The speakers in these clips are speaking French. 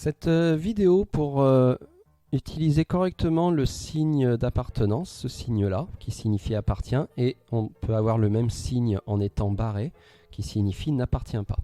Cette vidéo pour utiliser correctement le signe d'appartenance, ce signe-là, qui signifie appartient, et on peut avoir le même signe en étant barré, qui signifie n'appartient pas.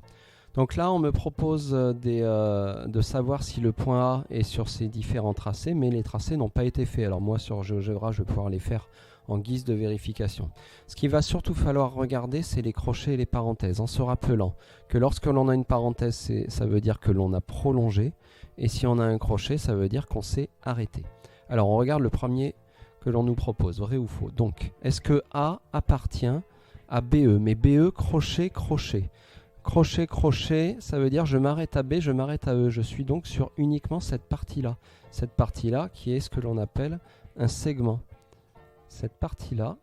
Donc là, on me propose de savoir si le point A est sur ces différents tracés, mais les tracés n'ont pas été faits. Alors moi, sur GeoGebra, je vais pouvoir les faire en guise de vérification. Ce qu'il va surtout falloir regarder, c'est les crochets et les parenthèses, en se rappelant que lorsque l'on a une parenthèse, ça veut dire que l'on a prolongé, et si on a un crochet, ça veut dire qu'on s'est arrêté. Alors on regarde le premier que l'on nous propose, vrai ou faux. Donc, est-ce que A appartient à BE? Mais BE, crochet, crochet. Crochet, crochet, ça veut dire je m'arrête à B, je m'arrête à E. Je suis donc sur uniquement cette partie-là. Cette partie-là qui est ce que l'on appelle un segment. Cette partie-là,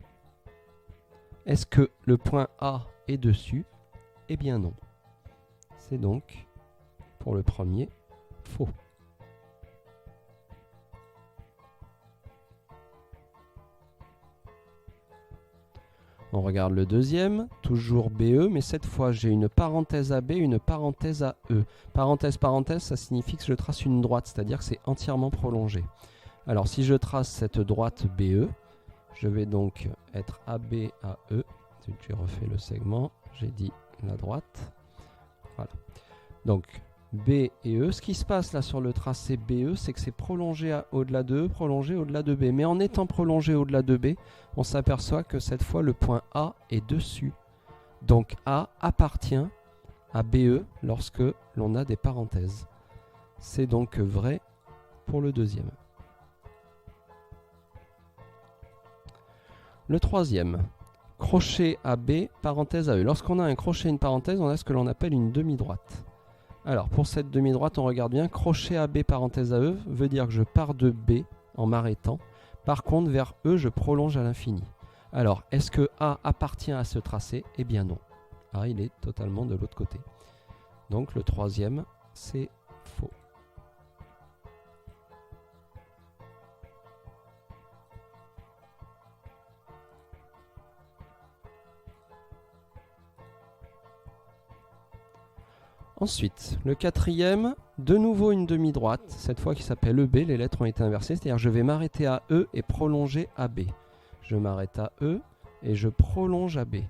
est-ce que le point A est dessus? Eh bien non. C'est donc, pour le premier, faux. On regarde le deuxième, toujours BE, mais cette fois j'ai une parenthèse à B, une parenthèse à E. Parenthèse, parenthèse, ça signifie que je trace une droite, c'est-à-dire que c'est entièrement prolongé. Alors si je trace cette droite BE, je vais donc être AB à E. J'ai refait le segment, j'ai dit la droite. Voilà. Donc B et E. Ce qui se passe là sur le tracé BE, c'est que c'est prolongé au-delà de E, prolongé au-delà de B. Mais en étant prolongé au-delà de B, on s'aperçoit que cette fois le point A est dessus. Donc A appartient à BE lorsque l'on a des parenthèses. C'est donc vrai pour le deuxième. Le troisième, crochet à B, parenthèse à E. Lorsqu'on a un crochet et une parenthèse, on a ce que l'on appelle une demi-droite. Alors pour cette demi-droite, on regarde bien, crochet à B, parenthèse à E, veut dire que je pars de B en m'arrêtant. Par contre, vers E, je prolonge à l'infini. Alors, est-ce que A appartient à ce tracé? Eh bien non. A, il est totalement de l'autre côté. Donc le troisième, c'est faux. Ensuite, le quatrième, de nouveau une demi-droite, cette fois qui s'appelle EB, les lettres ont été inversées, c'est-à-dire je vais m'arrêter à E et prolonger à B. Je m'arrête à E et je prolonge à B.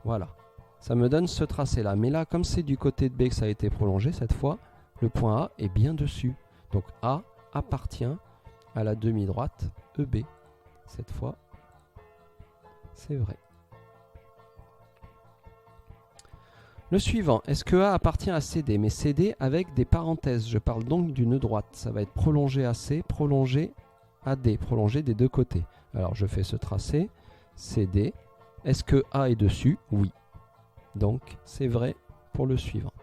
Voilà, ça me donne ce tracé-là. Mais là, comme c'est du côté de B que ça a été prolongé, cette fois, le point A est bien dessus. Donc A appartient à la demi-droite EB. Cette fois, c'est vrai. Le suivant, est-ce que A appartient à CD? Mais CD avec des parenthèses. Je parle donc d'une droite. Ça va être prolongé à C, prolongé à D, prolongé des deux côtés. Alors je fais ce tracé, CD. Est-ce que A est dessus? Oui. Donc c'est vrai pour le suivant.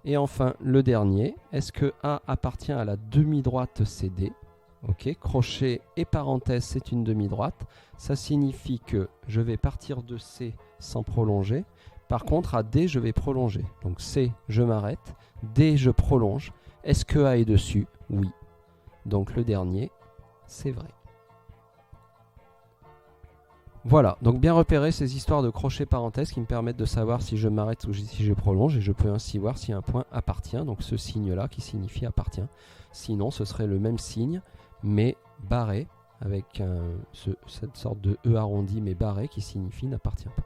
Et enfin, le dernier, est-ce que A appartient à la demi-droite CD? Ok, crochet et parenthèse, c'est une demi-droite. Ça signifie que je vais partir de C sans prolonger. Par contre, à D, je vais prolonger. Donc C, je m'arrête. D, je prolonge. Est-ce que A est dessus? Oui. Donc le dernier, c'est vrai. Voilà, donc bien repérer ces histoires de crochet parenthèse qui me permettent de savoir si je m'arrête ou si je prolonge. Et je peux ainsi voir si un point appartient, donc ce signe-là qui signifie appartient. Sinon, ce serait le même signe, mais barré, avec cette sorte de E arrondi, mais barré, qui signifie n'appartient pas.